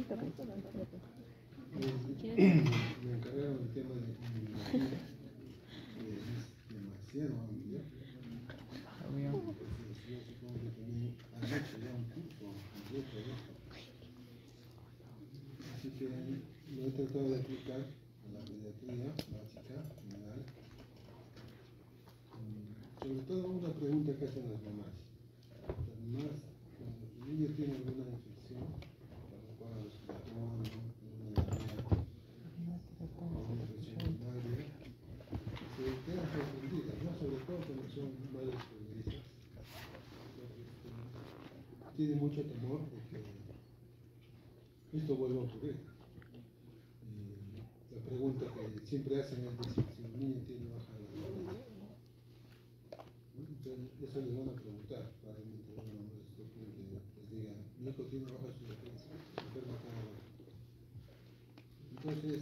Me encargaron el tema de inmunología, es demasiado amplio. Entonces, yo supongo que también han hecho ya un curso completo de esto. Así que lo he tratado de aplicar a la pediatría básica, general. Sobre todo una pregunta que hacen las mamás. Las mamás, cuando el niño tiene alguna infección, por la cual respiratoria, una diarrea, una infección urinaria, se quedan sorprendidas, ¿no? Sobre todo cuando son madres primerizas. Tienen mucho temor de que esto vuelva a ocurrir. Y la pregunta que siempre hacen es decir, si el niño tiene baja la defensa. Entonces, eso les van a preguntar, probablemente les digan, mi hijo tiene baja su defensa, se enferma cada rato. Entonces,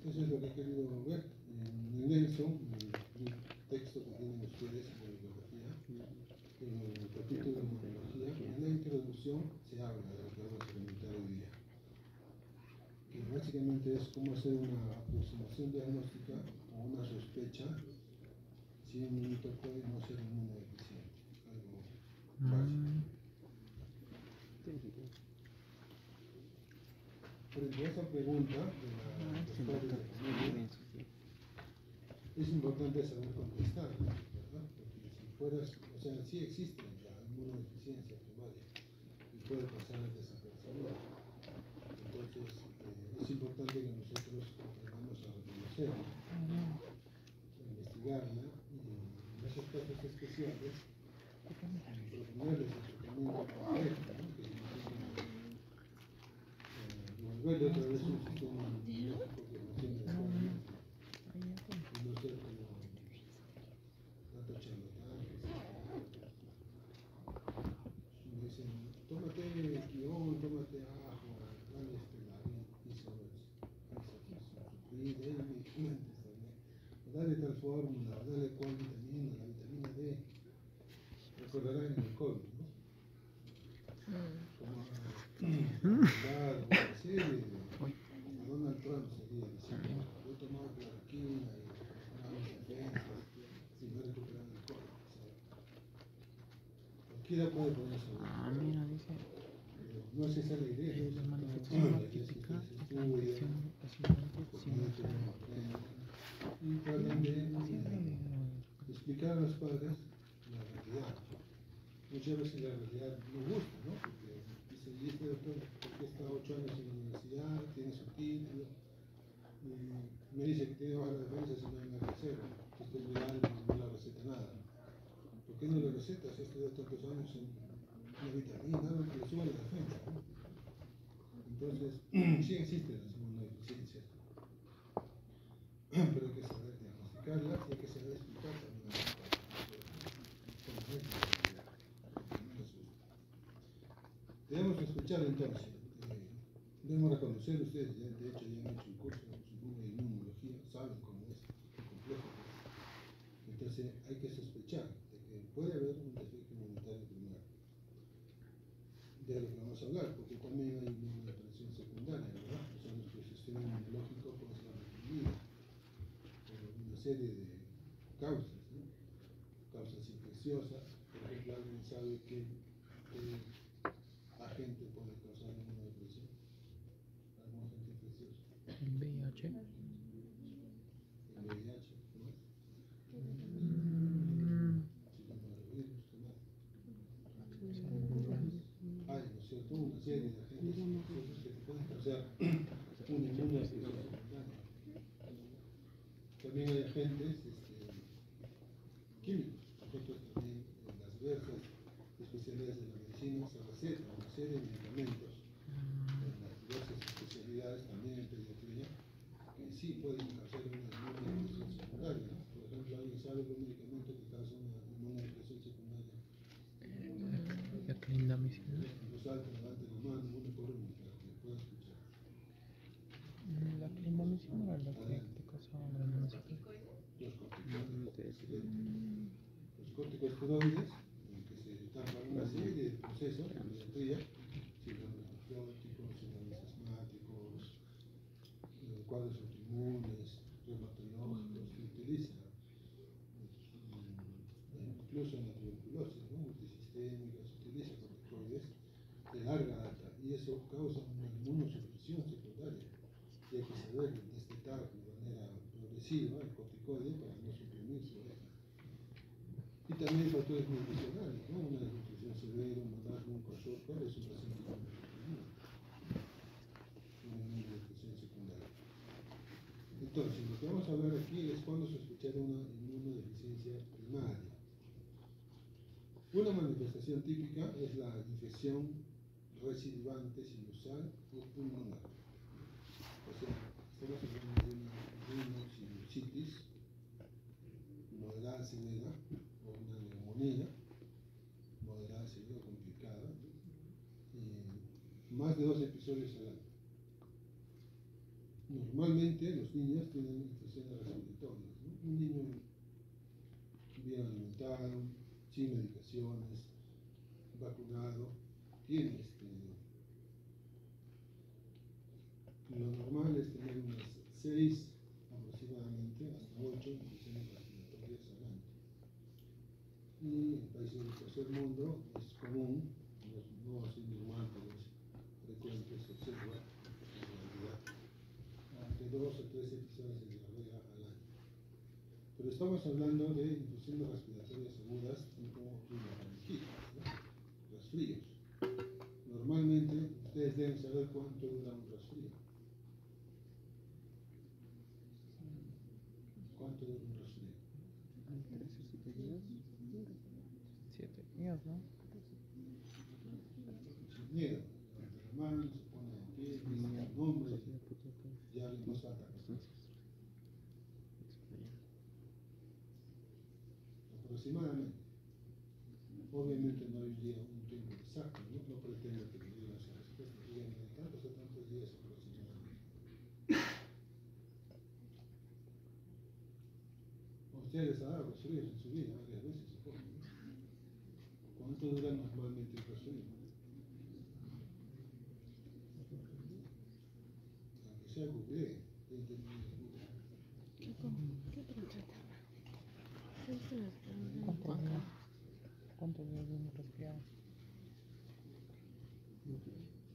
eso es lo que he querido ver. En Nelson, en el texto que tienen ustedes de bibliografía, en el capítulo de inmunología, en la introducción se habla de lo que vamos a comentar hoy día. Que básicamente es cómo hacer una aproximación diagnóstica o una sospecha si un niño puede no ser inmunodeficiente. Algo básico. Frente a esa pregunta de los padres de familia, es importante saber contestarla, ¿verdad? Porque si fueras, o sea, sí existe la inmunodeficiencia primaria y puede pasar desapercibida. Entonces, es importante que nosotros aprendamos a reconocerla, a investigarla y en esos casos especiales proponerles el tratamiento complejo, ¿no? Que devolverle otra vez un sistema inmunológico que funcione de forma y no ser como tanto charlatán que me dicen, tómate guión, tómate ajo, dale isosufrida, dale medicamentos también, dale tal fórmula, dale cual vitamina, la vitamina D. Recordarán en el COVID, ¿no? Como una serie a Donald Trump sería diciendo, yo he tomado cloroquina y mejorado mis defensas y me he recuperado el COVID. Cualquiera puede ponerse a ver. No es esa la idea. La idea es que ustedes estudien, y traten de explicar a los padres la realidad. Muchas veces la realidad no gusta, ¿no? Porque dice, y este doctor, porque está 8 años en la universidad, tiene su título, y me dice que tiene baja defensa si no hay nada que hacer, que esto es legal, no le receta nada. ¿Por qué no le receta? Si ha estudiado tantos años en una vitamina, algo que le suba la defensa, ¿no? Entonces, sí existen las inmunodeficiencias, pero hay que saber diagnosticarlas y hay que saber explicar también a los padres. Debemos escuchar entonces, debemos reconocer ustedes, de hecho ya han hecho un curso supongo, de inmunología, saben cómo es, qué complejo es. Entonces hay que sospechar de que puede haber un defecto inmunitario primario. De lo que vamos a hablar, porque también hay una depresión secundaria, ¿verdad? O sea, nuestro sistema inmunológico puede ser reprimido por una serie de causas, ¿no? Causas infecciosas, por ejemplo, alguien sabe que agente puede causar inmunodepresión, algún agente infeccioso. El VIH. El VIH, ¿no? Citoplasmovirus, ¿qué más? Hay, ¿no es cierto?, una serie de agentes infecciosos que te pueden causar una inmunodepresión secundaria. También hay agentes químicos. Nosotros también en las diversas especialidades de la medicina se recetan una serie de medicamentos en las diversas especialidades, también en pediatría, que sí pueden causar una inmunodepresión secundaria, ¿no? Por ejemplo, alguien sabe que un medicamento que causa una inmunodepresión secundaria. La clindamicina. En voz alta, levante la mano, uno por uno, para que pueda escuchar. La clindamicina era la que te causaba la meningitis. Los corticosteroides. Los corticosteroides, que se tapan una serie de procesos en pediatría, psicoanalgésicos, psicoanalgésicos, y eso causa una inmunosupresión secundaria. Y hay que saber destetar de manera progresiva el corticoide para no suprimir su oreja. Y también factores nutricionales, ¿no? Una desnutrición severa, un marasmo, un kwashiorkor es un paciente con una inmunodepresión secundaria. Entonces, lo que vamos a hablar aquí es cuando sospechar una inmunodeficiencia primaria. Una manifestación típica es la infección recidivante sinusal o pulmonar. O sea, estamos hablando de una rhinosinusitis moderada severa o una neumonía moderada severa complicada, más de 2 episodios al año. Normalmente los niños tienen infecciones respiratorias, ¿no? Un niño bien alimentado, sin medicaciones, vacunado, tiene lo normal es tener unas 6 aproximadamente, hasta 8 infecciones respiratorias al año. Y en países del tercer mundo es común, no es normal, pero es frecuente, se observa en realidad de 2 o 3 episodios de diarrea al año. Pero estamos hablando de infecciones respiratorias agudas tipo rinofaringitis, ¿no? Resfríos. Normalmente ustedes deben saber cuánto dura un resfrío. ¿Cuánto dura un resfrío? 7 días, ¿no? Sin miedo, levanta la mano, se pone de pie, dice el nombre, ya en voz alta. Aproximadamente. Obviamente no hay un tiempo exacto, ¿no? No pretendo que me digan esa respuesta, díganme de tantos o tantos días aproximadamente. Ustedes han dado resfríos en su vida varias veces, supongo, ¿no? ¿Cuánto dura normalmente el resfrío? Aunque sea google, 20 minutos. ¿Cuántos días de un resfriado?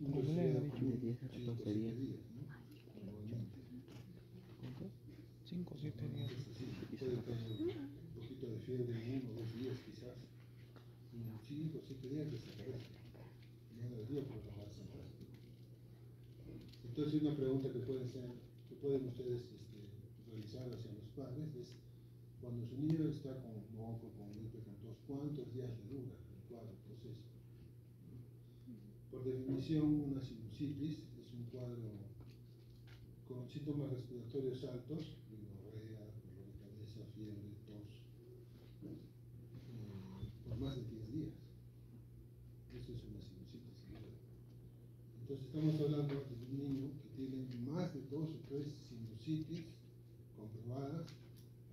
Un resfriado común, 5 o 7 días, ¿no? Normalmente. ¿Cuántos? 5 o 7 días. Puede tener un poquito de fiebre en 1 o 2 días quizás. Y en 5 o 7 días desaparece. No debería prolongarse más. Entonces una pregunta que pueden ustedes realizar hacia los padres es: cuando su niño está con moco, con gripe, con tos, ¿cuántos días le dura el cuadro, el proceso? Por definición, una sinusitis es un cuadro con síntomas respiratorios altos, rinorrea, dolor de cabeza, fiebre, tos, por más de 10 días. Eso es una sinusitis severa. Entonces estamos hablando de un niño que tiene más de 2 o 3 sinusitis comprobadas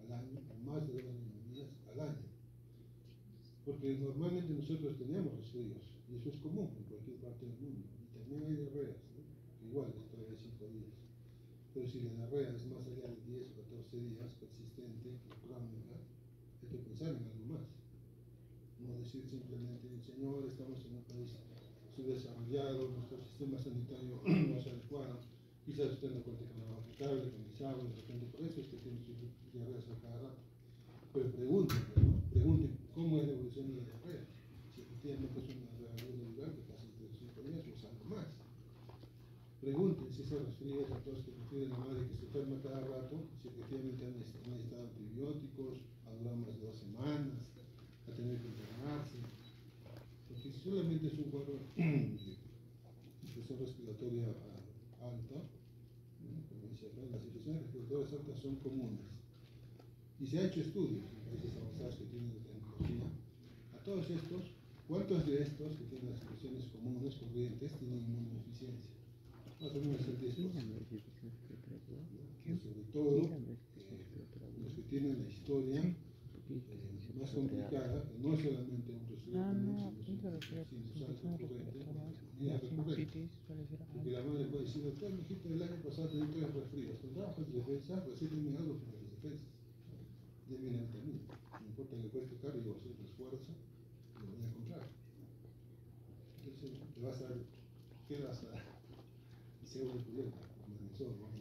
al año, o más de 2 neumonías al año. Porque normalmente nosotros tenemos resfríos, y eso es común en cualquier parte del mundo. Y también hay diarreas, ¿no? Igual, dentro de 5 días. Pero si la diarrea es más allá de 10 o 14 días, persistente o crónica, hay que pensar en algo más. No decir simplemente: señor, estamos en un país subdesarrollado, nuestro sistema sanitario no es adecuado, quizás usted no cuente con agua potable, con desagüe, de repente por eso es que tiene sus diarreas a cada rato. Pero pregunten, ¿no? Pregunten cómo es la evolución de la diarrea. Si efectivamente es una diarrea regular que pasa entre 5 días o es algo más. Pregunten si ese resfrío es a todos que refieren a madre que se enferma cada rato, si efectivamente han necesitado antibióticos, ha durado más de 2 semanas, a tener que internarse. Porque si solamente es un cuadro de infección respiratoria alta, ¿no? Como dice acá, las infecciones respiratorias altas son comunes. Y se ha hecho estudios en países avanzados que tienen tecnología. A todos estos, ¿cuántos de estos que tienen las infecciones comunes, corrientes, tienen inmunodeficiencia? Más o menos el 10%. Y sobre todo, los que tienen la historia más complicada, que no es solamente un resfrío común, sino sinusal recurrente, neumonía recurrente. Porque la madre puede decir: doctor, mi hijito del año pasado tenía 3 resfríos, tendrá bajas defensas, recétenme algo para las defensas. Deme una vitamina, no importa que cueste caro, yo voy a hacer un esfuerzo y lo voy a comprar. Entonces te vas a queda hasta pseudoculeta, manizón, no más.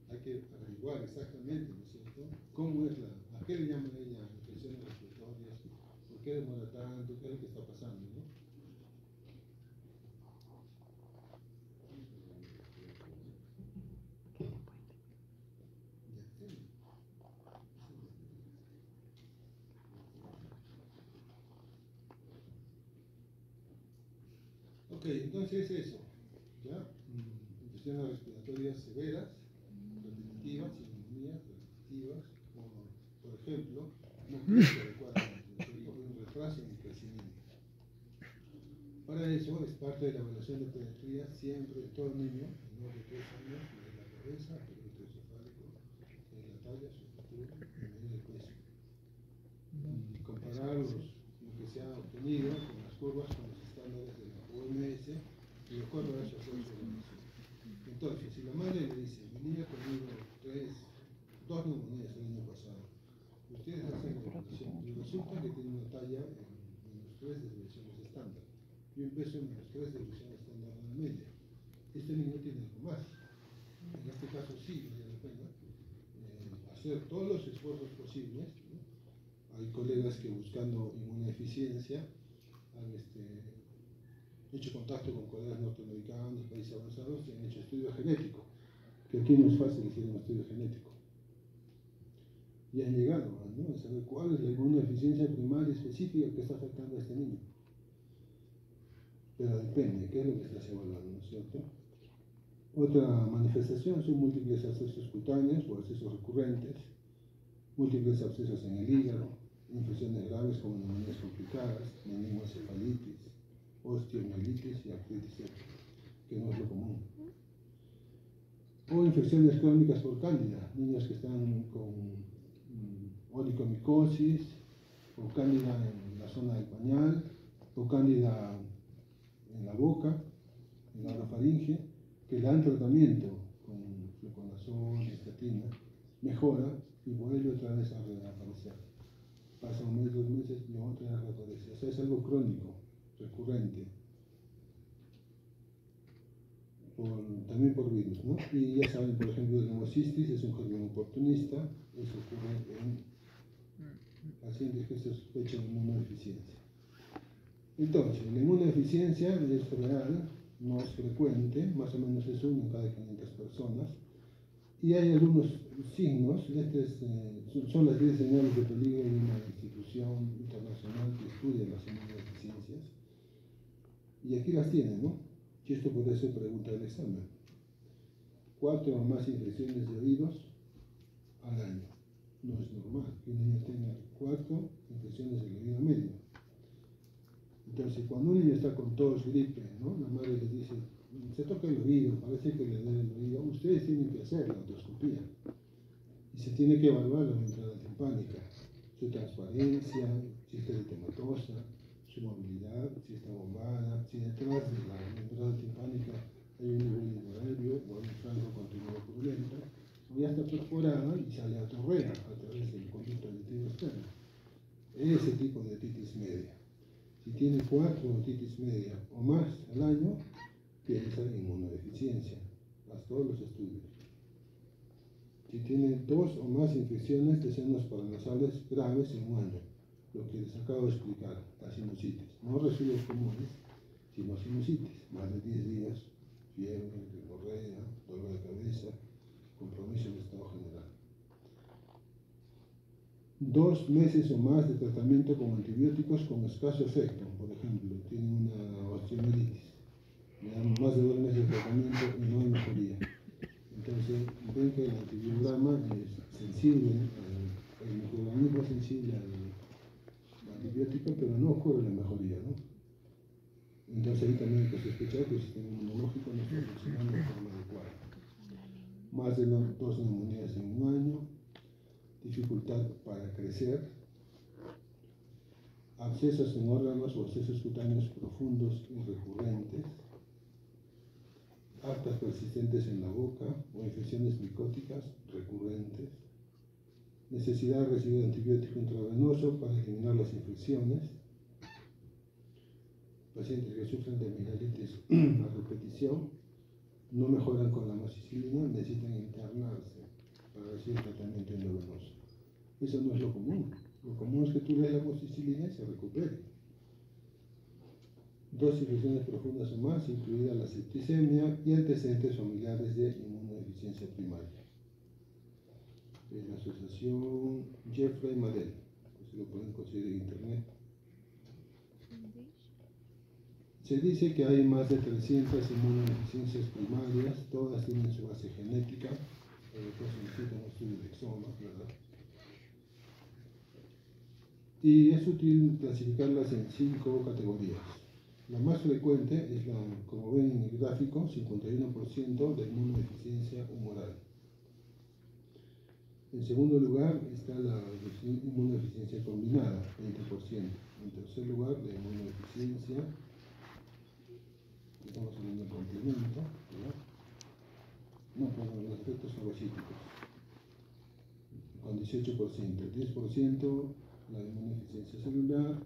Hay que averiguar exactamente, ¿no es cierto?, cómo es a qué le llaman ella infecciones respiratorias, por qué demora tanto, qué es lo que está pasando, ¿no? Ok, entonces eso, ¿ya? Infecciones respiratorias severas, repetitivas, neumonías repetitivas, por ejemplo, no crece adecuadamente, ¿no es cierto?, un retraso en el crecimiento. Para eso es parte de la evaluación de pediatría siempre todo niño menor de 3 años, de la cabeza, perímetro esofágico, la talla, su estatura y medir el peso. Comparar lo que se ha obtenido con las curvas, con los estándares de la OMS y de acuerdo a eso hacer su evaluación. Entonces, si la madre le dice, mi niña ha tenido 2 neumonías el año pasado, ustedes hacen la evaluación y resulta que tiene una talla en -3 de desviaciones estándar y un peso en -3 de desviación estándar a la media. Este niño tiene algo más. En este caso sí vale la pena hacer todos los esfuerzos posibles, ¿no? Hay colegas que buscando inmunodeficiencia han hecho contacto con colegas norteamericanos, países avanzados, y han hecho estudio genético, que aquí no es fácil hacer un estudio genético. Y han llegado, ¿no?, a saber cuál es la inmunodeficiencia primaria específica que está afectando a este niño. Pero depende, ¿qué es lo que estás evaluando?, ¿no es cierto? Otra manifestación son múltiples abscesos cutáneos o abscesos recurrentes, múltiples abscesos en el hígado, infecciones graves como neumonías complicadas, meningoencefalitis, osteomielitis y artritis séptica, que no es lo común. O infecciones crónicas por cándida, niños que están con onicomicosis, o cándida en la zona del pañal, o cándida en la boca, en la orofaringe, que le dan tratamiento con fluconazol, estatina, mejora y vuelve otra vez a reaparecer. Pasa un mes, 2 meses y otra vez reaparece. O sea, es algo crónico, recurrente. También por virus, ¿no? Y ya saben, por ejemplo, el neumocitis es un germen oportunista, eso ocurre en pacientes que se sospechan de inmunodeficiencia. Entonces, la inmunodeficiencia es real, no es frecuente, más o menos es 1 en cada 500 personas, y hay algunos signos, son las 10 señales de peligro de una institución internacional que estudia las inmunodeficiencias, y aquí las tienen, ¿no? Y esto puede ser pregunta del examen. 4 o más infecciones de oídos al año. No es normal que un niño tenga 4 infecciones del oído medio. Entonces, cuando un niño está con tos, gripe, ¿no?, la madre les dice, se toca el oído, parece que le duele el oído, ustedes tienen que hacer la otoscopía. Y se tiene que evaluar la entrada timpánica, su transparencia, si está eritematosa, su movilidad, si está bombada, si detrás de la membrana timpánica hay un nivel hidroaéreo o hay un franco continuo purulento, o ya está perforada y sale a torrea a través del conducto auditivo externo. Ese tipo de otitis media. Si tiene 4 otitis media o más al año, piensa en inmunodeficiencia. Haz todos los estudios. Si tiene 2 o más infecciones de senos paranasales graves en un año, lo que les acabo de explicar, la sinusitis, no resfríos comunes, sino sinusitis, más de 10 días, fiebre, rinorrea, dolor de cabeza, compromiso del estado general. 2 meses o más de tratamiento con antibióticos con escaso efecto, por ejemplo, tiene una osteomielitis, le dan más de 2 meses de tratamiento y no hay mejoría. Entonces, ven que el antibiograma es sensible, el microorganismo es sensible al antibiótico, pero no ocurre la mejoría, ¿no? Entonces ahí también hay que sospechar que el sistema inmunológico no está funcionando de forma adecuada. Más de 2 neumonías en un año, dificultad para crecer, abscesos en órganos o abscesos cutáneos profundos y recurrentes, aftas persistentes en la boca o infecciones micóticas recurrentes, necesidad de recibir antibiótico intravenoso para eliminar las infecciones, pacientes que sufren de amigdalitis a repetición no mejoran con la amoxicilina, necesitan internarse para recibir tratamiento endovenoso. Eso no es lo común. Lo común es que tú le das la amoxicilina y se recupere. Dos infecciones profundas o más, incluida la septicemia y antecedentes familiares de inmunodeficiencia primaria. La asociación Jeffrey Madel, se lo pueden conseguir en internet. Se dice que hay más de 300 inmunodeficiencias primarias, todas tienen su base genética, pero después se necesita un estudio de exoma, ¿verdad? Y es útil clasificarlas en 5 categorías. La más frecuente es la, como ven en el gráfico, 51% de inmunodeficiencia humoral. En segundo lugar está la inmunodeficiencia combinada, 20%. En tercer lugar, la inmunodeficiencia, estamos hablando de complemento, ¿verdad? No, perdón, los efectos fagocíticos, con 18%, 10% la inmunodeficiencia celular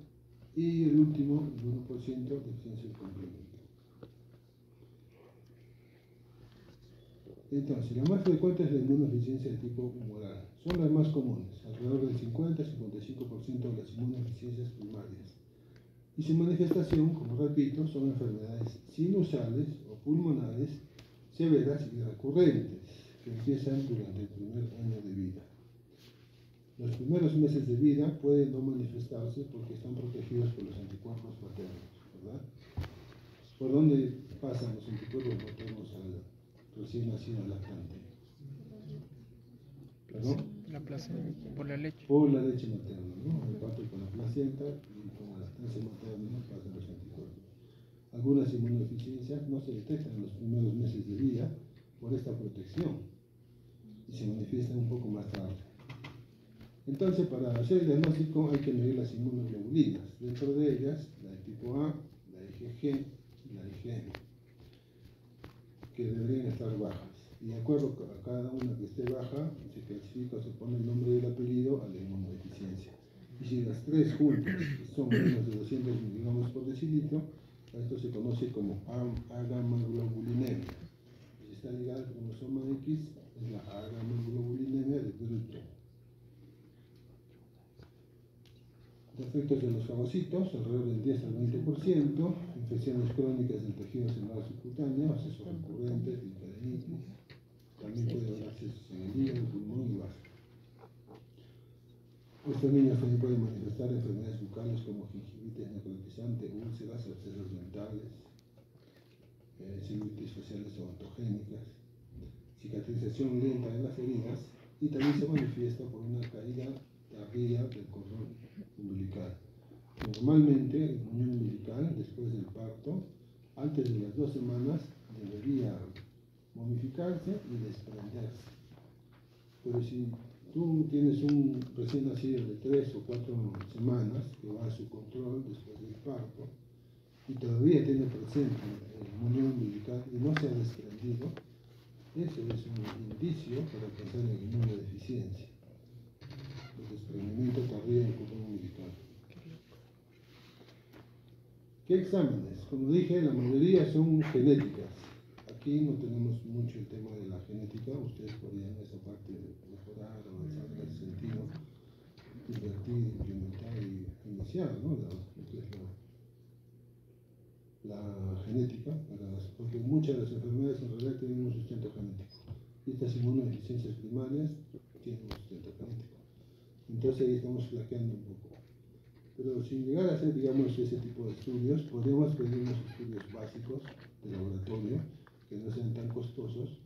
y el último, el 1%, deficiencia del complemento. Entonces, la más frecuente es la inmunodeficiencia de tipo humoral. Son las más comunes, alrededor del 50-55% de las inmunodeficiencias primarias. Y su manifestación, como repito, son enfermedades sinusales o pulmonares severas y recurrentes, que empiezan durante el primer año de vida. Los primeros meses de vida pueden no manifestarse porque están protegidos por los anticuerpos maternos, ¿verdad? ¿Por dónde pasan los anticuerpos maternos al recién nacido lactante? ¿Perdón? La placenta, por la leche. Por la leche materna, ¿no? El parto con la placenta y con la lactancia materna pasan los anticuerpos. Algunas inmunodeficiencias no se detectan en los primeros meses de vida por esta protección y se manifiestan un poco más tarde. Entonces, para hacer el diagnóstico hay que medir las inmunoglobulinas. Dentro de ellas, la de tipo A, la IgG y la IgM, que deberían estar bajas. Y de acuerdo a cada una que esté baja, se clasifica o se pone el nombre y el apellido a la inmunodeficiencia. Y si las tres juntas son menos de 200 miligramos por decilitro, esto se conoce como agammaglobulinemia. Si está ligada al cromosoma X, es la agammaglobulinemia de bruto. Efectos de los fagocitos, alrededor del 10 al 20%, infecciones crónicas del tejido celular subcutáneo, acceso recurrente, linfadenitis, también puede haber accesos en el hígado, pulmón y vaso. Estos niños también pueden manifestar enfermedades bucales como gingivitis necrotizante, úlceras, abscesos dentales, celulitis faciales odontogénicas, cicatrización lenta de las heridas y también se manifiesta por una caída tardía del cordón umbilical. Normalmente el muñón umbilical, después del parto, antes de las 2 semanas, debería momificarse y desprenderse. Pero si tú tienes un recién nacido de 3 o 4 semanas que va a su control después del parto y todavía tiene presente el muñón umbilical y no se ha desprendido, eso es un indicio para pensar en inmunodeficiencia. El desprendimiento tardío del cordón umbilical. ¿Qué exámenes? Como dije, la mayoría son genéticas. Aquí no tenemos mucho el tema de la genética. Ustedes podrían esa parte mejorar o avanzar en ese sentido, invertir, implementar y iniciar, ¿no? La genética, porque muchas de las enfermedades en realidad tienen un sustento genético. Y estas inmunodeficiencias primarias tienen un sustento genético. Entonces ahí estamos flaqueando un poco. Pero sin llegar a hacer, digamos, ese tipo de estudios, podemos pedir unos estudios básicos de laboratorio que no sean tan costosos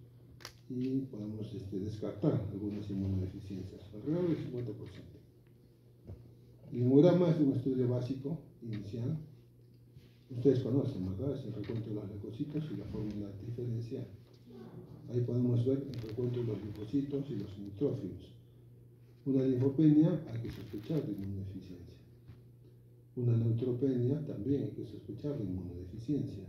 y podemos descartar algunas inmunodeficiencias, alrededor del 50%. El hemograma es un estudio básico, inicial. Ustedes conocen, ¿verdad? Es el recuento de los leucocitos y la fórmula diferencial. Ahí podemos ver el recuento de los linfocitos y los neutrófilos. Una linfopenia hay que sospechar de inmunodeficiencia. Una neutropenia también hay que sospechar de inmunodeficiencia.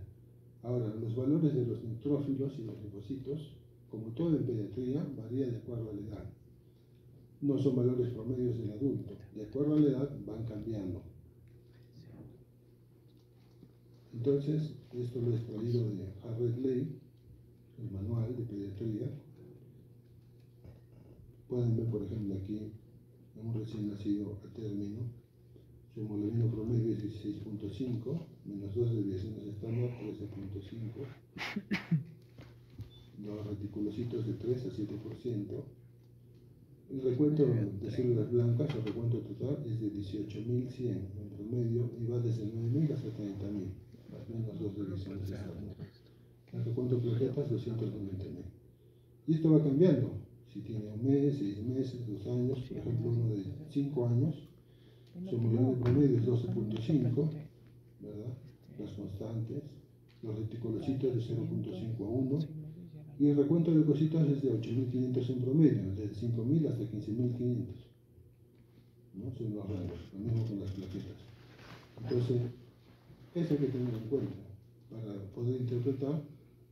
Ahora, los valores de los neutrófilos y los linfocitos, como todo en pediatría, varían de acuerdo a la edad. No son valores promedios del adulto. De acuerdo a la edad van cambiando. Entonces, esto lo he extraído de Harriet Ley, el manual de pediatría. Pueden ver, por ejemplo, aquí un recién nacido a término. Su hemoglobina promedio es 16.5, menos 2 desviaciones estándar, 13.5. Los reticulocitos de 3 a 7%. El recuento de células blancas, el recuento total, es de 18.100 en promedio y va desde 9.000 hasta 30.000, más o menos 2 desviaciones estándar. El recuento de plaquetas, 290.000. Y esto va cambiando. Si tiene un mes, 6 meses, 2 años, por ejemplo, uno de 5 años, su hemoglobina promedio es 12.5, ¿verdad? Las constantes, los reticulocitos de 0.5 a 1, y el recuento de leucocitos es de 8.500 en promedio, desde 5.000 hasta 15.500, ¿no? Son los rangos, lo mismo con las plaquetas. Entonces, eso hay que tener en cuenta para poder interpretar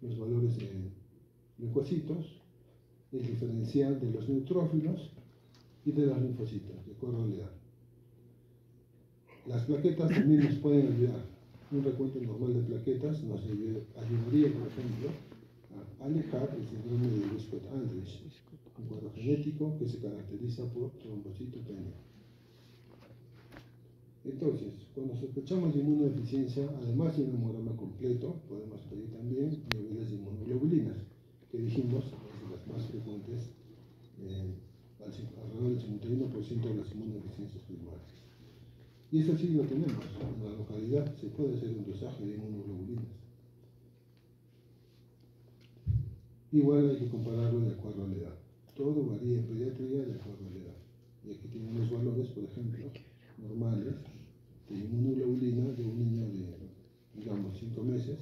los valores de leucocitos, el diferencial de los neutrófilos y de los linfocitos, de acuerdo a la edad. Las plaquetas también nos pueden ayudar. Un recuento normal de plaquetas nos ayudaría, por ejemplo, a alejar el síndrome de Wiskott-Andrich, un cuadro genético que se caracteriza por trombocitopenia. Entonces, cuando sospechamos de inmunodeficiencia, además de un hemograma completo, podemos pedir también niveles de inmunoglobulinas, que dijimos es de las más frecuentes, alrededor del 51% de las inmunodeficiencias primarias. Y eso sí lo tenemos. En la localidad se puede hacer un dosaje de inmunoglobulinas. Igual hay que compararlo de acuerdo a la edad. Todo varía en pediatría de acuerdo a la edad. Y aquí tienen los valores, por ejemplo, normales de inmunoglobulina de un niño de, digamos, 5 meses.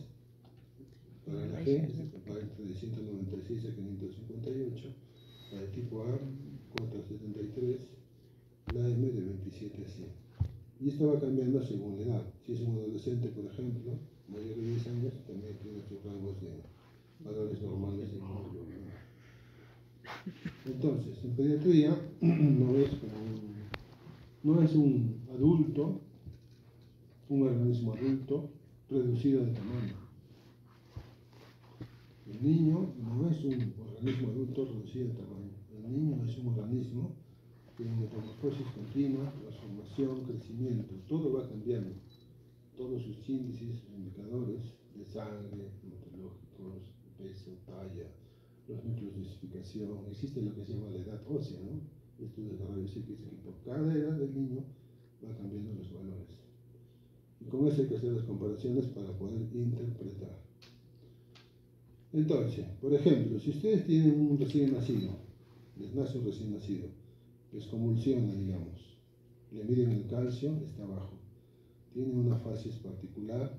Para la G va entre 196 a 558. La de tipo A, 473. La M de 27 a 100. Y esto va cambiando según la edad. Si es un adolescente, por ejemplo, mayor de 10 años, también tiene sus rangos de valores normales de inmunoglobulina. Entonces, en pediatría no es un adulto, un organismo adulto reducido de tamaño. El niño no es un organismo adulto reducido de tamaño. El niño es un organismo que tiene metamorfosis continua, transformación, crecimiento, todo va cambiando. Todos sus índices, sus indicadores de sangre, hematológicos, peso, talla, los núcleos de dosificación, existe lo que se llama la edad ósea, ¿no? Estudios de rayos X que por cada edad del niño va cambiando los valores. Y con eso hay que hacer las comparaciones para poder interpretar. Entonces, por ejemplo, si ustedes tienen un recién nacido, les nace un recién nacido, les convulsiona, digamos, le miden el calcio, está bajo, tiene una facies particular,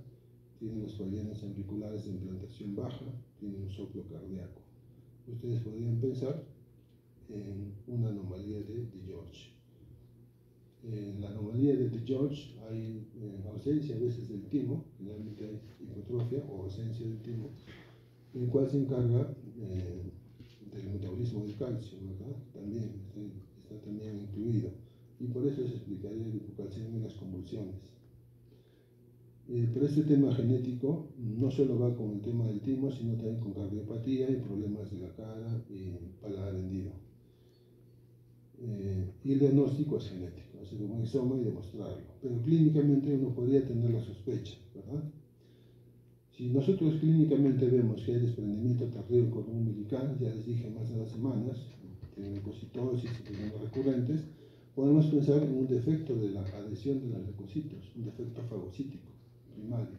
tiene los fallones auriculares de implantación baja, tiene un soplo cardíaco. Ustedes podrían pensar en una anomalía de George. En la anomalía de George hay ausencia a veces del timo, generalmente hay hipotrofia o ausencia del timo, el cual se encarga del metabolismo del calcio, ¿verdad? También está también incluido, y por eso se explicaría el hipocalcemia en las convulsiones. Pero este tema genético no solo va con el tema del timo, sino también con cardiopatía y problemas de la cara y paladar hendido. Y el diagnóstico es genético, hacer un exoma y demostrarlo. Pero clínicamente uno podría tener la sospecha, ¿verdad? Si nosotros clínicamente vemos que hay desprendimiento tardío del cordón umbilical, ya les dije más de 2 semanas, tienen leucocitosis y problemas recurrentes, podemos pensar en un defecto de la adhesión de los leucocitos, un defecto fagocítico primario.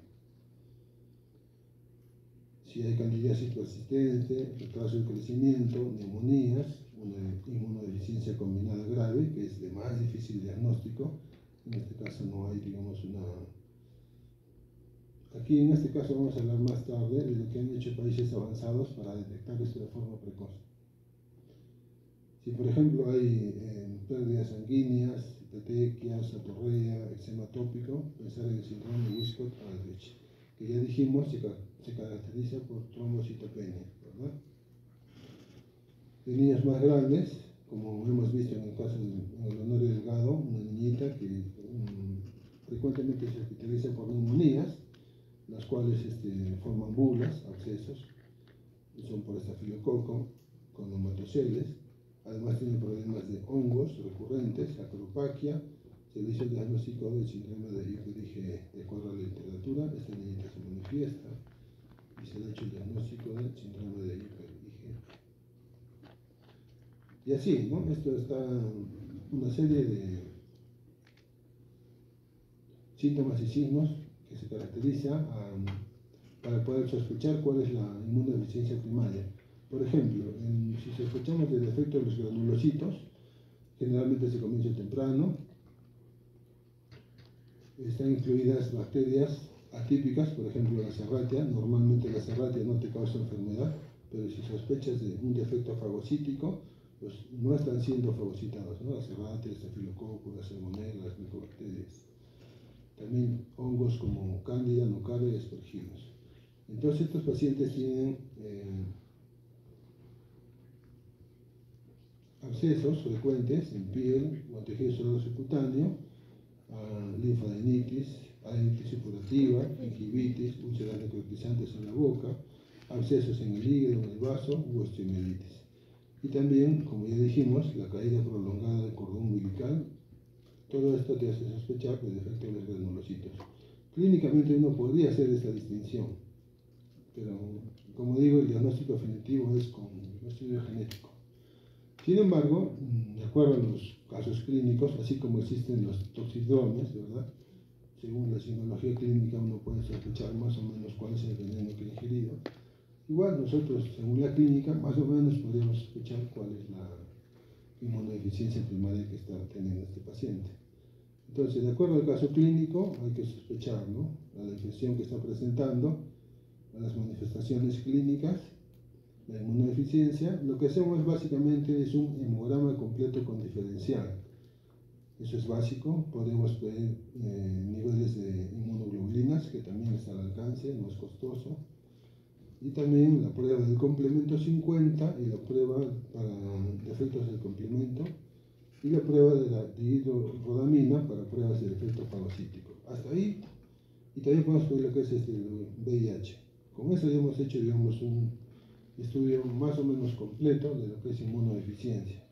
Si hay candidiasis persistente, retraso del crecimiento, neumonías, una inmunodeficiencia combinada grave, que es de más difícil diagnóstico, en este caso no hay, digamos, una... Aquí en este caso vamos a hablar más tarde de lo que han hecho países avanzados para detectar esto de forma precoz. Si por ejemplo hay pérdidas sanguíneas, petequias, atorrea, eczema tópico, pensar en el síndrome de Wiskott-Andrich, que ya dijimos se caracteriza por trombocitopenia, ¿verdad? En niños más grandes, como hemos visto en el caso de Leonorio Delgado, una niñita que frecuentemente se hospitaliza por neumonías, las cuales forman bulas, abscesos, y son por estafilococo, con neumatoceles. Además tiene problemas de hongos recurrentes, acropaquia. Se le hizo el diagnóstico del síndrome de Hiper-IgE. De acuerdo a la literatura, esta niñita se manifiesta y se le ha hecho el diagnóstico del síndrome de Hiper-IgE. Y así, ¿no? Esto está una serie de síntomas y signos que se caracteriza para poder sospechar cuál es la inmunodeficiencia primaria. Por ejemplo, si sospechamos del efecto de los granulocitos, generalmente se comienza temprano. Están incluidas bacterias atípicas, por ejemplo la Serratia. Normalmente la Serratia no te causa enfermedad, pero si sospechas de un defecto fagocítico, pues no están siendo fagocitados, ¿no? La Serratia, el Staphylococcus, la Salmonella, las micobacterias. También hongos como Candida, Nocaria y Aspergillus. Entonces estos pacientes tienen abscesos frecuentes en piel o en tejido celular subcutáneo, linfadenitis, adenitis supurativa, gingivitis, úlceras necrotizantes en la boca, abscesos en el hígado, en el vaso u osteomielitis. Y también, como ya dijimos, la caída prolongada del cordón umbilical. Todo esto te hace sospechar del efecto de los granulocitos. Clínicamente uno podría hacer esta distinción, pero como digo, el diagnóstico definitivo es con estudio genético. Sin embargo, de acuerdo a los casos clínicos, así como existen los toxidromes, ¿verdad? Según la signología clínica uno puede sospechar más o menos cuál es el veneno que ha ingerido. Igual nosotros, según la clínica, más o menos podríamos sospechar cuál es la inmunodeficiencia primaria que está teniendo este paciente. Entonces, de acuerdo al caso clínico, hay que sospechar, ¿no?, a la infección que está presentando, a las manifestaciones clínicas, la inmunodeficiencia. Lo que hacemos básicamente es un hemograma completo con diferencial. Eso es básico. Podemos pedir niveles de inmunoglobulinas, que también está al alcance, no es costoso. Y también la prueba del complemento 50 y la prueba para defectos del complemento y la prueba de la dihidrorodamina para pruebas de efecto fagocítico. Hasta ahí. Y también podemos pedir lo que es el VIH. Con eso ya hemos hecho, digamos, un estudio más o menos completo de lo que es inmunodeficiencia.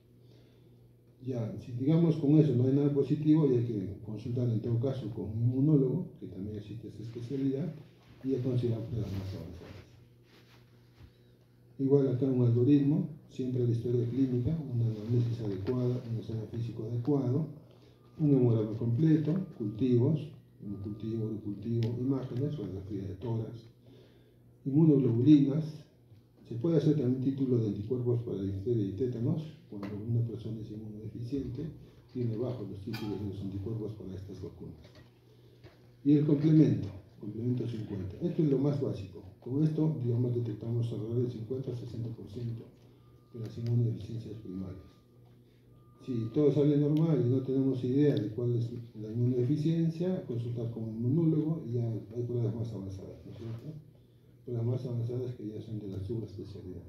Ya, si digamos con eso no hay nada positivo, ya hay que consultar en todo caso con un inmunólogo, que también existe esta especialidad, y ya considerar pruebas más avanzadas. Igual acá un algoritmo, siempre la historia clínica, una anamnesis adecuada, un examen físico adecuado, un hemograma completo, cultivos, un cultivo, imágenes, radiografía de tórax, inmunoglobulinas. Se puede hacer también título de anticuerpos para difteria y tétanos, cuando una persona es inmunodeficiente, tiene bajos los títulos de los anticuerpos para estas vacunas. Y el complemento 50. Esto es lo más básico. Con esto, digamos, detectamos alrededor del 50 a 60% de las inmunodeficiencias primarias. Si todo sale normal y no tenemos idea de cuál es la inmunodeficiencia, consultar con un inmunólogo y ya hay pruebas más avanzadas, ¿no es cierto? Pruebas más avanzadas que ya son de la subespecialidad.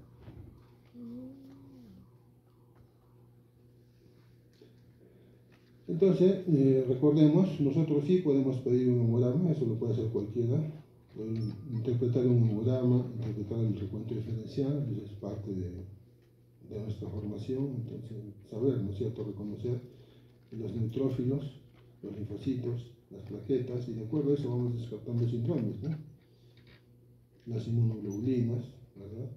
Entonces, recordemos, nosotros sí podemos pedir un hemograma, eso lo puede hacer cualquiera. Interpretar un hemograma, interpretar el recuento diferencial, eso es parte de nuestra formación. Entonces, saber, ¿no es cierto?, reconocer los neutrófilos, los linfocitos, las plaquetas, y de acuerdo a eso vamos descartando síndromes, ¿no? Las inmunoglobulinas, ¿verdad?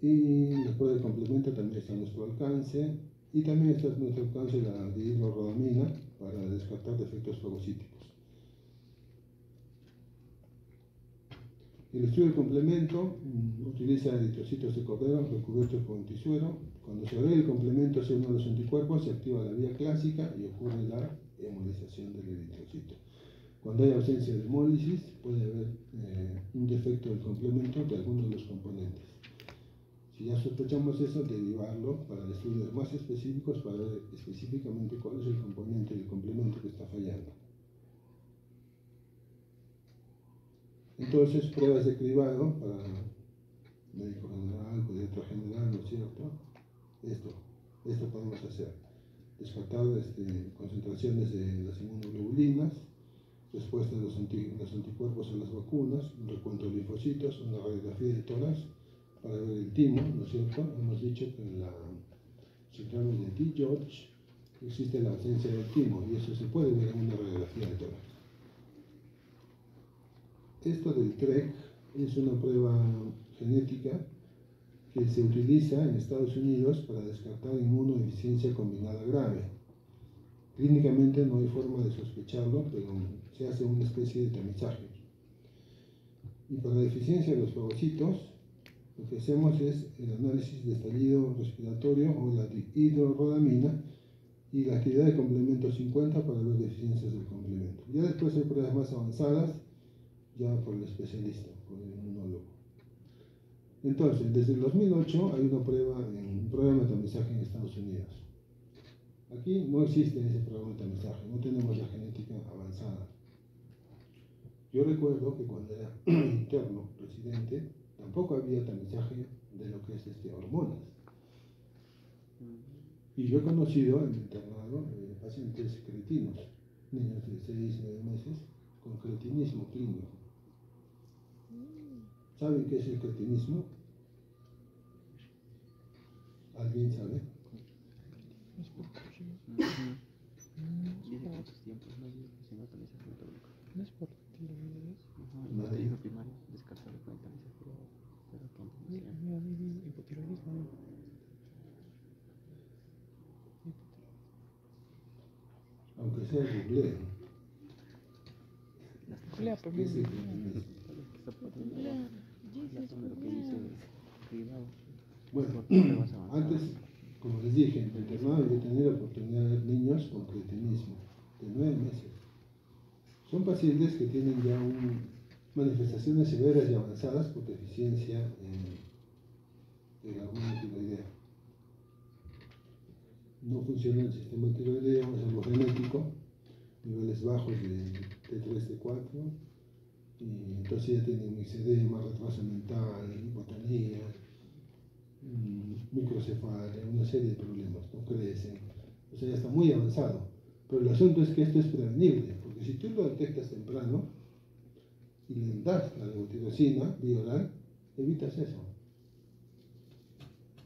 Y la prueba de complemento también está a nuestro alcance, y también está a nuestro alcance la dihidrorodamina para descartar defectos fagocíticos. El estudio de complemento utiliza eritrocitos de cordero recubiertos con antisuero. Cuando se agrega el complemento hacia uno de los anticuerpos, se activa la vía clásica y ocurre la hemolización del eritrocito. Cuando hay ausencia de hemólisis, puede haber un defecto del complemento de alguno de los componentes. Si ya sospechamos eso, derivarlo para estudios más específicos para ver específicamente cuál es el componente del complemento que está fallando. Entonces, pruebas de cribado para médico general, pediatra general, ¿no es cierto? Esto podemos hacer. Descartar concentraciones de las inmunoglobulinas, respuesta de los anticuerpos a las vacunas, un recuento de linfocitos, una radiografía de tórax para ver el timo, ¿no es cierto? Hemos dicho que en la síndrome de T. George existe la ausencia del timo y eso se puede ver en una radiografía de tórax. Esto del TREC es una prueba genética que se utiliza en Estados Unidos para descartar inmunodeficiencia combinada grave. Clínicamente no hay forma de sospecharlo, pero se hace una especie de tamizaje. Y para la deficiencia de los fagocitos, lo que hacemos es el análisis de estallido respiratorio o la hidrorrodamina y la actividad de complemento 50 para ver deficiencias del complemento. Ya después hay pruebas más avanzadas, ya por el especialista, por el inmunólogo. Entonces, desde el 2008 hay un programa de tamizaje en Estados Unidos. Aquí no existe ese programa de tamizaje, no tenemos la genética avanzada. Yo recuerdo que cuando era interno, residente, tampoco había tamizaje de lo que es hormonas. Y yo he conocido en el internado pacientes cretinos, niños de 6, 9 meses, con cretinismo clínico. ¿Saben qué es el cretinismo? ¿Alguien sabe? No es por tiroides. No te dijo primario, descartado con el tamizaje, Hipotiroidismo. Aunque sea googleen. Googlea, pero ¿Qué es el cretinismo? Bueno, antes, como les dije, en el internado yo tenía la oportunidad de ver niños con cretinismo de 9 meses. Son pacientes que tienen ya manifestaciones severas y avanzadas por deficiencia en la hormona tiroidea. No funciona el sistema tiroideo, es algo genético, niveles bajos de T3, T4, y entonces ya tienen eczema, retraso mental, hipotonía, microcefalia, una serie de problemas, no crecen, o sea, ya está muy avanzado. Pero el asunto es que esto es prevenible, porque si tú lo detectas temprano y le das la levotiroxina vía oral, evitas eso.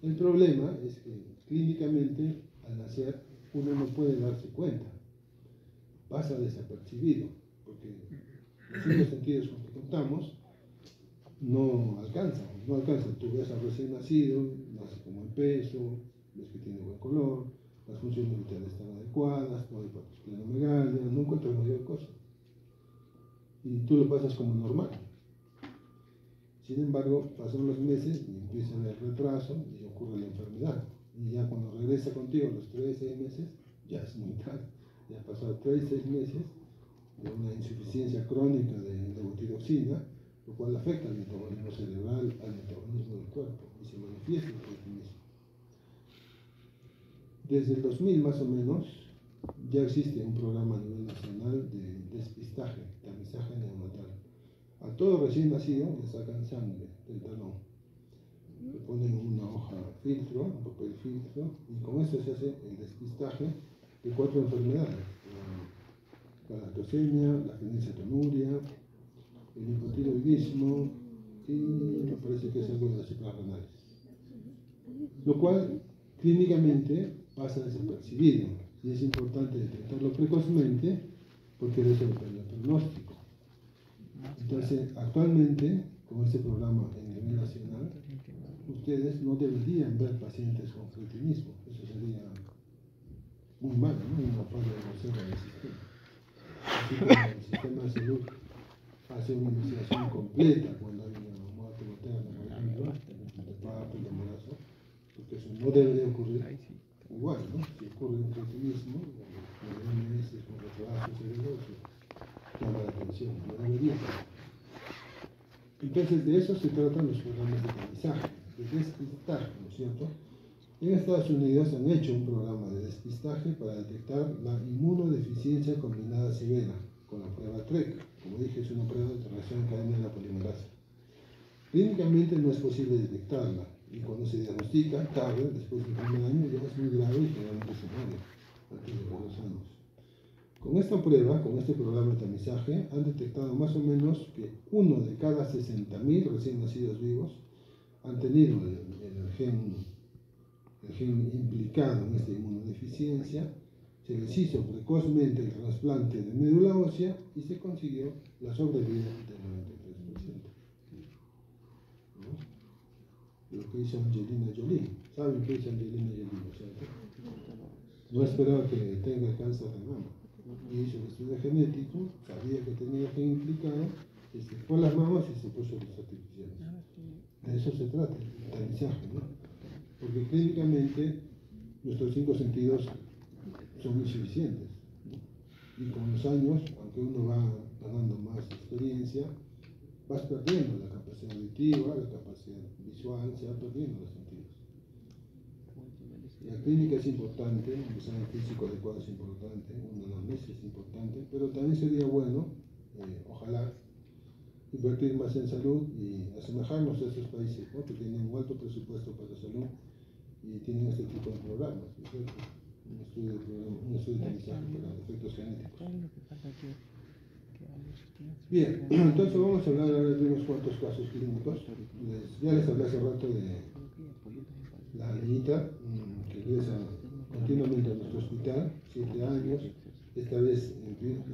El problema es que clínicamente al nacer uno no puede darse cuenta, pasa desapercibido, porque los 5 sentidos con que contamos no alcanzan. Tú ves al recién nacido, nace como en peso, ves que tiene buen color, las funciones vitales están adecuadas, no hay esplenomegalia, no encuentras mayor cosa. Y tú lo pasas como normal. Sin embargo, pasan los meses y empieza el retraso y ocurre la enfermedad. Y ya cuando regresa contigo a los 3, 6 meses, ya es muy tarde. Ya han pasado 3, 6 meses de una insuficiencia crónica de levotiroxina, lo cual afecta al metabolismo cerebral, al metabolismo del cuerpo y se manifiesta en el organismo. Desde el 2000 más o menos ya existe un programa a nivel nacional de despistaje, tamizaje neonatal. A todo recién nacido le sacan sangre del talón, le ponen una hoja filtro, un papel filtro, y con eso se hace el despistaje de 4 enfermedades: la galactosemia, la fenilcetonuria, el hipotiroidismo y me parece que es algo de las suprarrenales, lo cual clínicamente pasa desapercibido y es importante detectarlo precozmente porque de eso depende el pronóstico. Entonces, actualmente, con este programa en nivel nacional, ustedes no deberían ver pacientes con cretinismo. Eso sería muy malo, ¿no? Una falla grosera del sistema. Así que el sistema de salud hace una investigación completa cuando hay una muerte materna, por ejemplo, de parto, de embarazo, porque eso no debería ocurrir igual, ¿no? Si ocurre un cretinismo, los meses con retraso severo, llama la atención, no debería. Entonces de eso se tratan los programas de tamizaje, de despistaje, ¿no es cierto? En Estados Unidos han hecho un programa de despistaje para detectar la inmunodeficiencia combinada severa con la prueba TREC. Como dije, es una prueba de reacción en cadena de la polimerasa. Clínicamente no es posible detectarla y cuando se diagnostica tarde, después del primer año, ya es muy grave y generalmente se muere antes de los 2 años. Con esta prueba, con este programa de tamizaje, han detectado más o menos que 1 de cada 60.000 recién nacidos vivos han tenido el gen implicado en esta inmunodeficiencia. Se les hizo precozmente el trasplante de médula ósea y se consiguió la sobrevida del 93%. ¿No? Lo que hizo Angelina Jolie. ¿Saben qué hizo Angelina Jolie? ¿Cierto? No esperaba que tenga cáncer de mama. Hizo el estudio genético, sabía que tenía gen implicado, se secó las mamas y se puso los artificiales. De eso se trata, el tamizaje, ¿no? Porque clínicamente nuestros 5 sentidos son insuficientes, ¿no? Y con los años, aunque uno va ganando más experiencia, vas perdiendo la capacidad auditiva, la capacidad visual, se va perdiendo los sentidos. La clínica es importante, un examen físico adecuado es importante, una anamnesis es importante, pero también sería bueno, ojalá, invertir más en salud y asemejarnos a esos países, ¿no? Que tienen un alto presupuesto para la salud y tienen este tipo de programas, ¿no es cierto? Un estudio de tamizaje para efectos genéticos. Bien, entonces vamos a hablar ahora de unos cuantos casos clínicos. Ya les hablé hace rato de la niñita que regresa continuamente a nuestro hospital, 7 años. Esta vez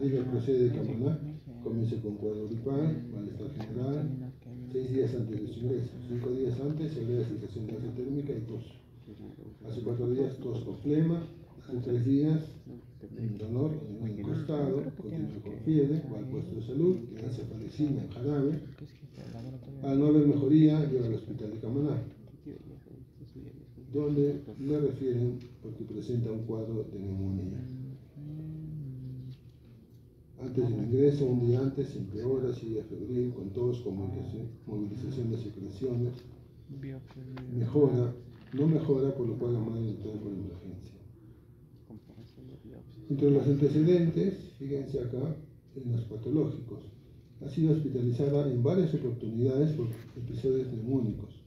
ella procede de Camaná, comienza con cuadro gripal, malestar general, 6 días antes de su ingreso. 5 días antes se ve la sensación de alta térmica y tos. Hace 4 días tos con flema, hace 3 días dolor en el costado, continúa con fiebre, va al puesto de salud, le dan cefalecina en jarabe. Al no haber mejoría, llega al hospital de Camaná, donde le refieren porque presenta un cuadro de neumonía. Antes del ingreso, un día antes, empeora, sigue febril, con tos, con movilización de secreciones. Mejora, no mejora, por lo cual la madre entró por emergencia. Entre los antecedentes, fíjense acá, en los patológicos. Ha sido hospitalizada en varias oportunidades por episodios neumónicos.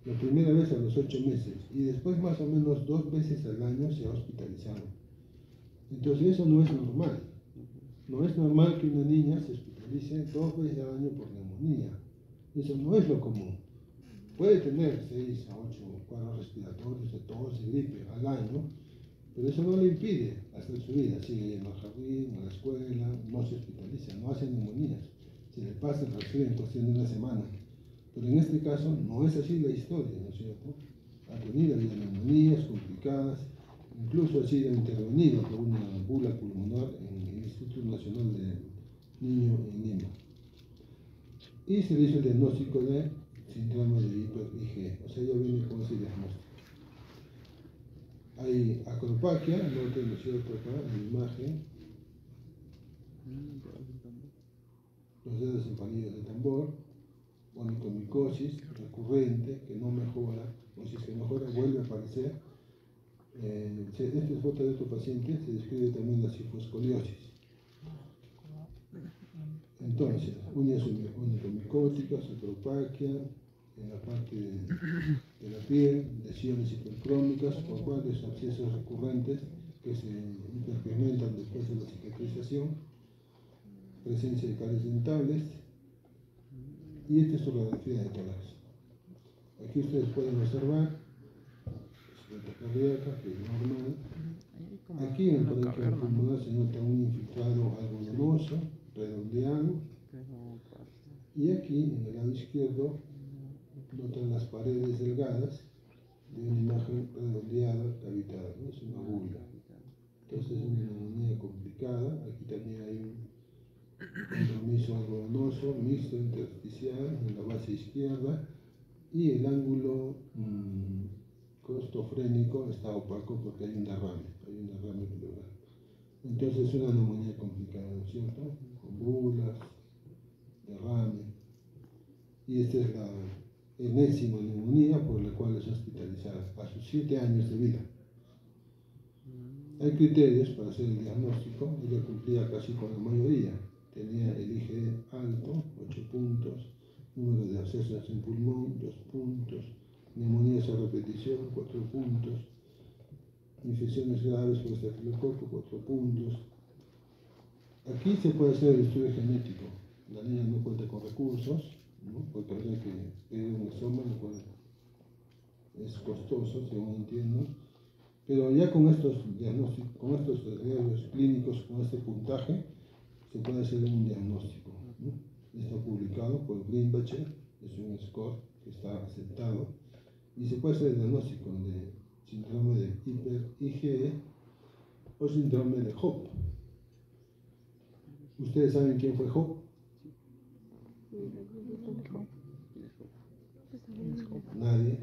La primera vez a los 8 meses y después más o menos 2 veces al año se ha hospitalizado. Entonces eso no es normal. No es normal que una niña se hospitalice 2 veces al año por neumonía. Eso no es lo común. Puede tener 6 a 8 cuadros respiratorios de tos y gripe al año, pero eso no le impide hacer su vida. Sigue yendo al jardín, a la escuela, no se hospitaliza, no hace neumonías. Se le pasa el resfrío en cuestión de una semana. Pero en este caso no es así la historia, ¿no es cierto? Ha tenido neumonías complicadas, incluso ha sido intervenido por una bula pulmonar en el Instituto Nacional de Niño en Lima. Y se le hizo el diagnóstico de síndrome de hiper-IgE, o sea, ya viene con ese diagnóstico. Hay acropaquia, noten, ¿no es cierto?, acá en la imagen, los dedos empalidos de tambor, onicomicosis recurrente que no mejora, o si es que mejora vuelve a aparecer. Esta es foto de otro paciente, se describe también la cifoscoliosis. Entonces, uñas onicomicóticas, acropaquia, en la parte de la piel, lesiones hipercrónicas por varios abscesos recurrentes que se hiperpigmentan después de la cicatrización, presencia de caries dentales, y esta es su radiografía de tórax. Aquí ustedes pueden observar la cardíaca, que es normal. Aquí en el parénquima pulmonar se nota un infiltrado algodonoso, redondeado, y aquí en el lado izquierdo notan las paredes delgadas de una imagen redondeada, cavitada, ¿no? Es una bula. Entonces es una neumonía complicada. Aquí también hay un compromiso algodonoso, mixto, intersticial, en la base izquierda, y el ángulo costofrénico está opaco porque hay un derrame pleural. Entonces es una neumonía complicada, ¿no es cierto? Con bulas, derrame, y esta es la enésima neumonía por la cual es hospitalizada a sus 7 años de vida. Hay criterios para hacer el diagnóstico, ella cumplía casi con la mayoría. Tenía el IgE alto, 8 puntos, número de abscesos en pulmón, 2 puntos, neumonías a repetición, 4 puntos, infecciones graves por estafilococo, 4 puntos, aquí se puede hacer el estudio genético. La niña no cuenta con recursos, ¿no? Porque habría que pedir un examen, lo cual es costoso, según entiendo. Pero ya con estos diagnósticos, con estos estudios clínicos, con este puntaje, se puede hacer un diagnóstico, ¿no? Está publicado por Greenbacher, es un score que está aceptado, y se puede hacer el diagnóstico de síndrome de hiper-IgE o síndrome de Hope. ¿Ustedes saben quién fue Hope? Nadie.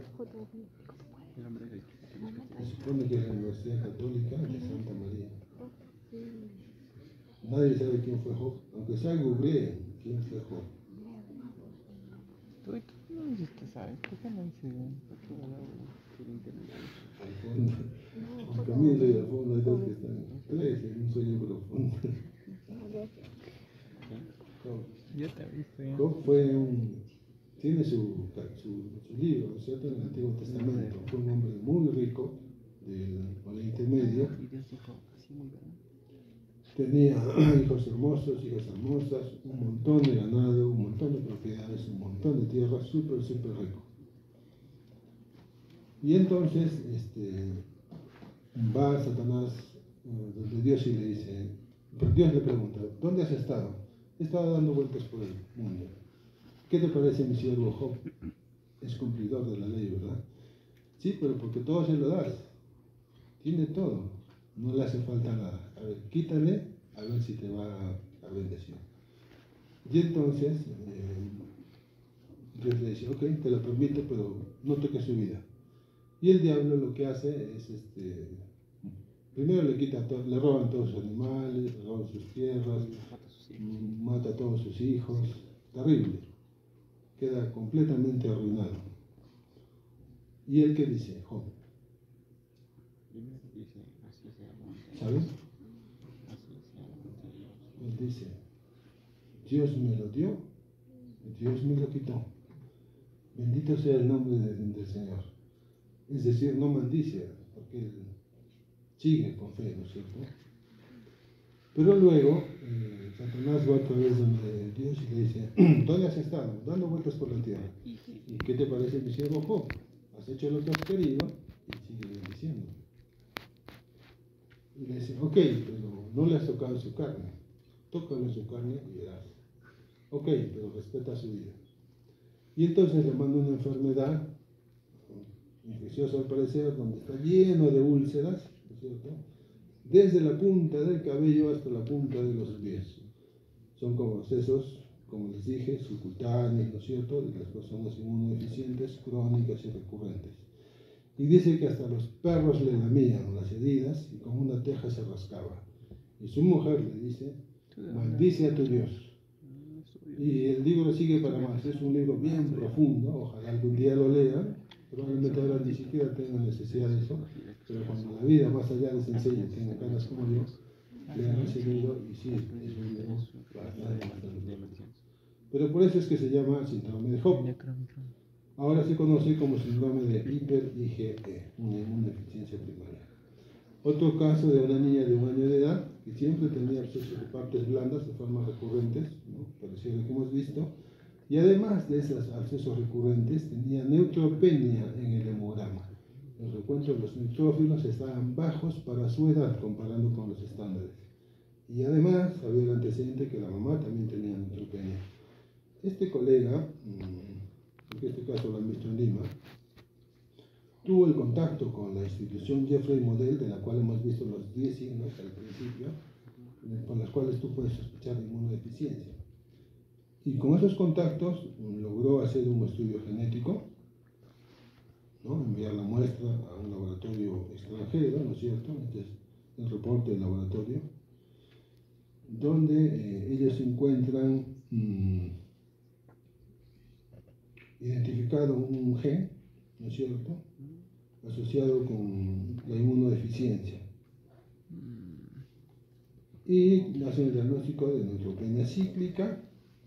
Se supone que es la Universidad Católica de Santa María. Nadie sabe quién fue Hope, aunque sea googleen quién fue Hope. Tú no dijiste, ¿sabes? ¿Por qué no dices por internet? Al fondo, en camino y al fondo hay dos que están, tres en un sueño profundo. Ya te he visto ya. Job tiene su libro, ¿no es cierto?, en el Antiguo Testamento. Fue un hombre muy rico del Oriente Medio. Y Dios dijo, así muy bien. Tenía hijos hermosos, hijas hermosas, un montón de ganado, un montón de propiedades, un montón de tierra, súper rico. Y entonces va Satanás donde Dios y le dice, Dios le pregunta, ¿dónde has estado? He estado dando vueltas por el mundo. ¿Qué te parece mi siervo Job? Es cumplidor de la ley, ¿verdad? Sí, pero porque todo se lo das. Tiene todo. No le hace falta nada. A ver, quítale, a ver si te va a bendecir. Y entonces, Dios le dice, ok, te lo permito, pero no toques su vida. Y el diablo lo que hace es, primero le quita todo, le roban todos sus animales, le roban sus tierras, mata a todos sus hijos. Terrible. Queda completamente arruinado. ¿Y él qué dice? Job. ¿Sabes? Él dice, Dios me lo dio, Dios me lo quitó. Bendito sea el nombre del Señor. Es decir, no maldice, porque él sigue con fe, ¿no es cierto? Pero luego, Satanás va otra vez donde Dios y le dice, ¿dónde has estado? Dando vueltas por la tierra. ¿Y qué te parece mi siervo Job? Has hecho lo que has querido y sigue bendiciendo. Y le dice, ok, pero no le has tocado su carne. Tócale su carne y verás. Ok, pero respeta su vida. Y entonces le manda una enfermedad infecciosa al parecer, donde está lleno de úlceras, ¿no es cierto?, desde la punta del cabello hasta la punta de los pies. Son como abscesos, como les dije, subcutáneos, ¿no es cierto?, de las personas inmunodeficientes, crónicas y recurrentes. Y dice que hasta los perros le lamían las heridas y con una teja se rascaba. Y su mujer le dice, maldice a tu Dios. Y el libro sigue para más, es un libro bien profundo, ojalá algún día lo lean, probablemente ahora ni siquiera tengan necesidad de eso, pero cuando la vida más allá les enseñe, tengan ganas como yo, lean ese libro y sí, es un libro bastante. Pero por eso es que se llama síndrome de Job. Ahora se conoce como síndrome de hiper-IgE, una inmunodeficiencia primaria. Otro caso de una niña de 1 año de edad que siempre tenía abscesos de partes blandas de formas recurrentes, ¿no?, parecido a lo que hemos visto, y además de esos abscesos recurrentes tenía neutropenia en el hemograma. Los recuentos de los neutrófilos estaban bajos para su edad comparando con los estándares. Y además había el antecedente que la mamá también tenía neutropenia. Este colega, en este caso lo han visto en Lima, tuvo el contacto con la institución Jeffrey Model, de la cual hemos visto los 10 signos al principio, por las cuales tú puedes sospechar de inmunodeficiencia. Y con esos contactos logró hacer un estudio genético, ¿no?, enviar la muestra a un laboratorio extranjero, ¿no es cierto?, este es el reporte del laboratorio, donde ellos encuentran identificado un gen, ¿no es cierto?, asociado con la inmunodeficiencia. Y hacen el diagnóstico de neutropenia cíclica,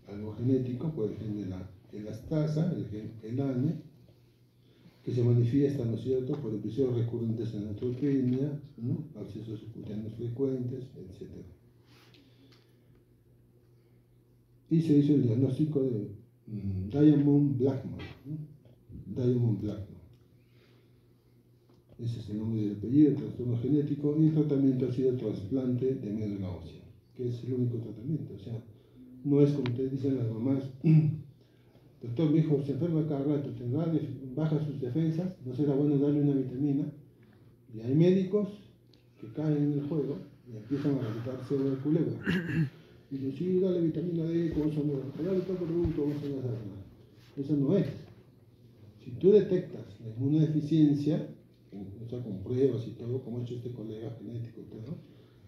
algo genético, por el gen de la elastasa, el gen ELANE, que se manifiesta, ¿no es cierto?, por episodios recurrentes de neutropenia, ¿no?, abscesos subcutáneos frecuentes, etc. y se hizo el diagnóstico de Diamond Blackman, ¿no? Diamond Blackman. Ese es el nombre del apellido, el trastorno genético, y el tratamiento ha sido trasplante de médula ósea, que es el único tratamiento. O sea, no es como te dicen las mamás, doctor, mi hijo se enferma cada rato, tendrá baja sus defensas, no será bueno darle una vitamina. Y hay médicos que caen en el juego y empiezan a recetarse de culebra. Y dicen, sí, dale vitamina D, con eso no, dale todo producto, con eso no hace nada. Eso no es. Si tú detectas la inmunodeficiencia, o sea, con pruebas y todo, como ha hecho este colega genético y todo,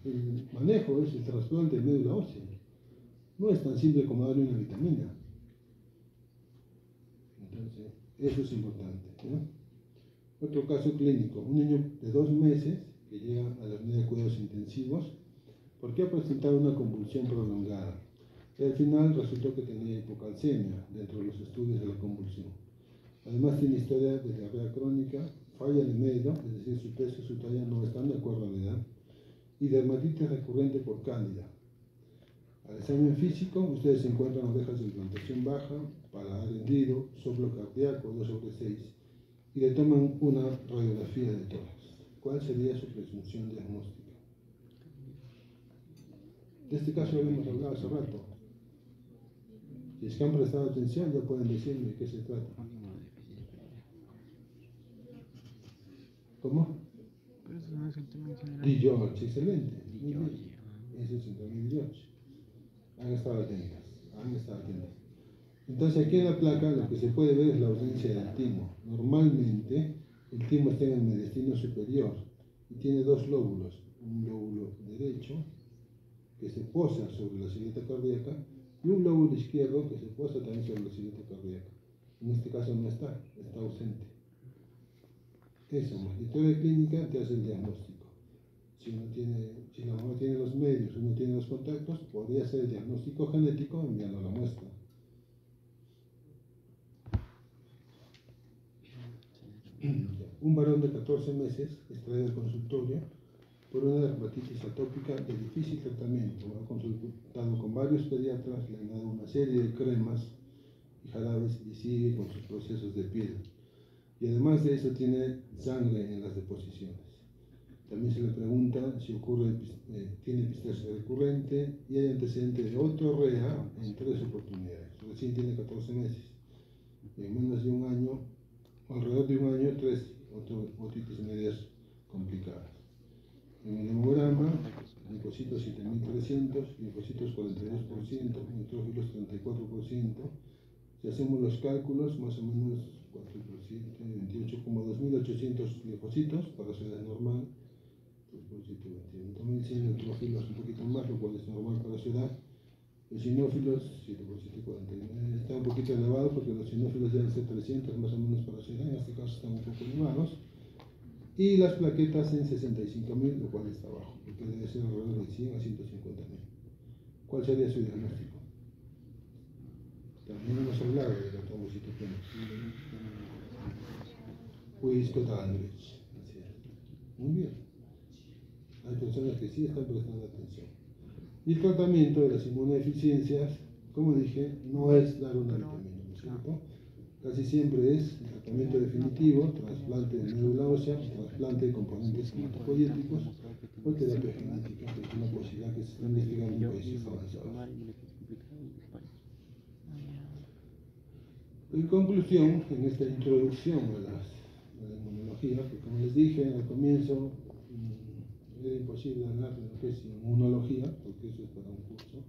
el manejo es el trasplante de médula ósea. No es tan simple como darle una vitamina. Entonces, eso es importante, ¿no? Otro caso clínico, un niño de 2 meses que llega a la unidad de cuidados intensivos porque ha presentado una convulsión prolongada. Y al final resultó que tenía hipocalcemia dentro de los estudios de la convulsión. Además tiene historia de diarrea crónica, falla de medio, es decir, su peso y su talla no están de acuerdo a la edad, y dermatitis recurrente por cándida. Al examen físico, ustedes encuentran orejas de implantación baja, paladar hendido, soplo cardíaco 2/6, y le toman una radiografía de tórax. ¿Cuál sería su presunción diagnóstica? De este caso habíamos hablado hace rato. Si es que han prestado atención, ya pueden decirme de qué se trata. ¿Cómo? Pero eso no es el tema en general. Di George, excelente. Muy bien. Ese es el síndrome de George. Han estado atentas. Entonces aquí en la placa lo que se puede ver es la ausencia del timo. Normalmente el timo está en el mediastino superior y tiene 2 lóbulos. Un lóbulo derecho que se posa sobre la silueta cardíaca y un lóbulo izquierdo que se posa también sobre la silueta cardíaca. En este caso no está ausente. Eso, la historia clínica te hace el diagnóstico. Si la mamá tiene los medios, uno tiene los contactos, podría hacer el diagnóstico genético enviando la muestra. Un varón de 14 meses extraído del consultorio por una dermatitis atópica de difícil tratamiento. Ha consultado con varios pediatras, le han dado una serie de cremas y jarabes y sigue con sus procesos de piel. Y además de eso tiene sangre en las deposiciones. También se le pregunta si tiene epistaxia recurrente y hay antecedente de otorrea en 3 oportunidades. Recién tiene 14 meses. En menos de un año, alrededor de un año, 3 otitis medias complicadas. En el hemograma, linfocitos 7300, linfocitos 42%, neutrófilos 34%. Si hacemos los cálculos, más o menos 4 por 7, 28, como 2.800 linfocitos para su edad normal. 3 por 7, 21.100 neutrófilos, un poquito más, lo cual es normal para su edad. Los sinófilos, 7 por 7, 49. Está un poquito elevado porque los sinófilos deben ser 300 más o menos para su edad. En este caso están un poco elevados. Y las plaquetas en 65.000, lo cual está bajo, porque debe ser alrededor de 100 a 150.000. ¿Cuál sería su diagnóstico? También hemos hablado de la trombocitopenia. Wiskott-Aldrich. Muy bien. Hay personas que sí están prestando atención. Y el tratamiento de las inmunodeficiencias, como dije, no es dar una vitamina, ¿no es cierto? Casi siempre es el tratamiento definitivo, trasplante de médula ósea, trasplante de componentes hematopoyéticos o terapia genética, que es una posibilidad que se está investigando en países avanzados. En conclusión, en esta introducción a la inmunología, que como les dije al comienzo, era imposible hablar de lo que es inmunología, porque eso es para un curso,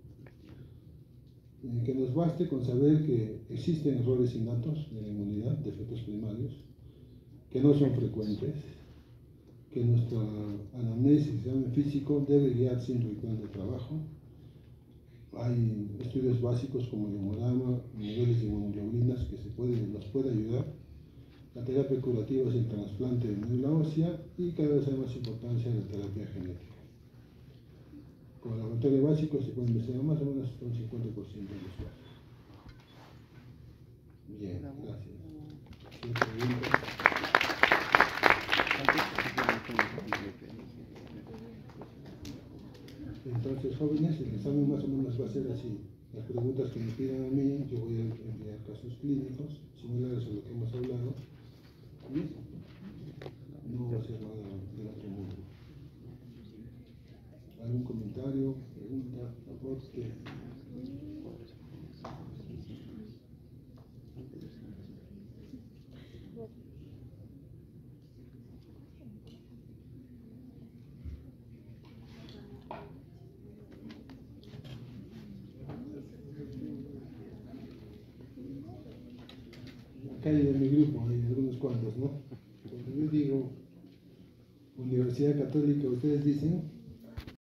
que nos baste con saber que existen errores innatos de la inmunidad, defectos primarios, que no son frecuentes, que nuestra anamnesis, examen físico, debe guiar siempre el plan de trabajo. Hay estudios básicos como el hemograma, niveles de inmunoglobulinas que nos puede ayudar. La terapia curativa es el trasplante de médula ósea y cada vez hay más importancia en la terapia genética. Con el laboratorio básico se puede investigar más o menos un 50% de los casos. Bien, gracias. ¿Tiene preguntas? Entonces, jóvenes, el examen más o menos va a ser así. Las preguntas que me pidan a mí, yo voy a enviar casos clínicos similares a lo que hemos hablado. Y no va a ser nada del otro mundo. ¿Algún comentario, pregunta, aporte? Acá hay en mi grupo, hay algunos cuantos, ¿no? Cuando yo digo Universidad Católica, ustedes dicen